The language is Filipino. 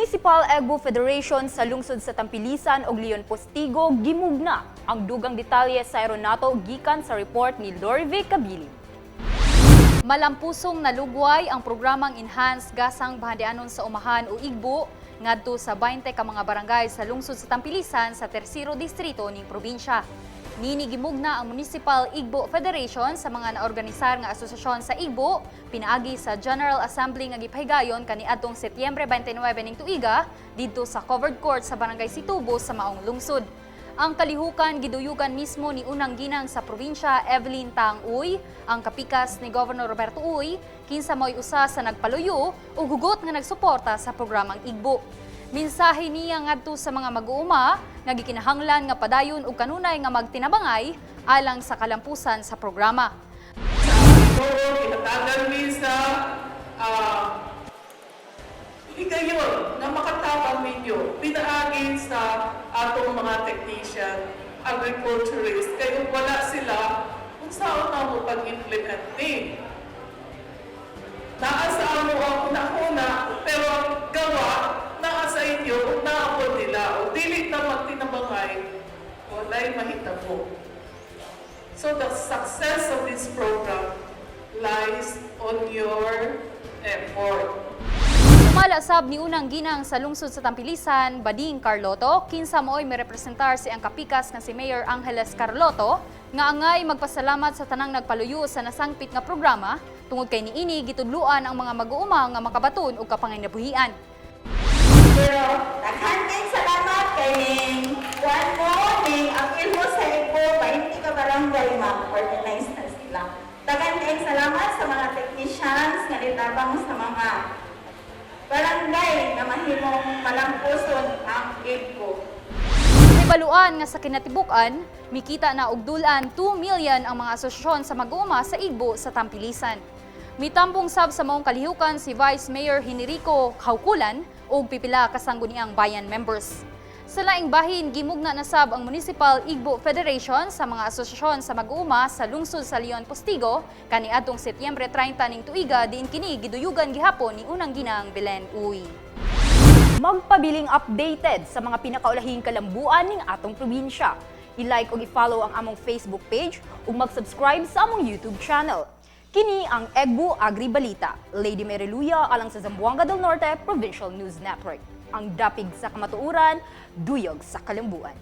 Municipal Egbo Federation sa lungsod sa Tampilisan ug Leon Postigo gimugna ang dugang detalye sa aeronato gikan sa report ni Lorvic Cabilib. Malampusong nalugway ang programang Enhanced Gasang Bahandianon sa Umahan o Igbo ngadto sa 20 ka mga barangay sa lungsod sa Tampilisan sa Tercero Distrito ning probinsya. Nini gimugna ang Municipal Igbo Federation sa mga naorganisar nga asosasyon sa Igbo pinaagi sa General Assembly nga gipahigayon kaniadtong Setyembre 29 ning tuiga didto sa covered court sa Barangay Situbo sa maong lungsod. Ang kalihukan giduyugan mismo ni unang ginang sa probinsya Evelyn Tang Uy, ang kapikas ni Governor Roberto Uy, kinsa mo'y usa sa nagpaluyo ug hugot nga nagsuporta sa programang Igbo. Mensahe niya ngadto sa mga mag-uuma nga gikinahanglan nga padayon og kanunay nga magtinabangay alang sa kalampusan sa programa. Kinatagan mi sa higayon na makatabang ninyo pinaagin sa atong mga technician, agriculturist, kaya wala sila kung saan na mo pag-implement ni. Naasa mo ang una-una, pero ang gawa naasa inyo kung naapod nila o dilit na magtinabangay, wala'y mahitabo. So the success of this program lies on your effort. Sumalasab ni unang ginang sa lungsod sa Tampilisan, Bading Carloto, kinsa mooy merepresentar si ang kapikas nga si Mayor Angeles Carloto, nga angay magpasalamat sa tanang nagpaluyo sa nasangpit nga programa, tungod kay niini gitudluan ang mga mag-uuma nga makabaton og kapanginabuhian. Pero daghan kayong salamat kay ning one mo ning apil mo sa Igbo 20 ka barangay ma-organize na sila. Daghan kayong salamat sa mga technicians nga nitabang sa mga barangay na mahimong malampuson ang Igbo. Ibaluan nga sa kinatibuk-an, mikita na og dulan 2 million ang mga asosasyon sa mag-uuma sa Igbo sa Tampilisan. Mitambong sab sa maong kalihukan si Vice Mayor Henrico Kaukulan o pipila kasangguniang bayan members. Sa laing bahin, gimugna na sab ang Municipal Igbo Federation sa mga asosasyon sa mag-uuma sa lungsod sa Leon Postigo kaniadtong Setyembre 30 ning tuiga diin kini giduyugan gihapon ni unang ginang Belen Uy. Magpabiling updated sa mga pinakaulahing kalambuan ning atong probinsya. I-like o i-follow ang among Facebook page ug mag-subscribe sa among YouTube channel. Kini ang Egbo Agri-Balita, Lady Mariluya alang sa Zamboanga del Norte Provincial News Network. Ang dapig sa kamatuuran, duyog sa kalambuan.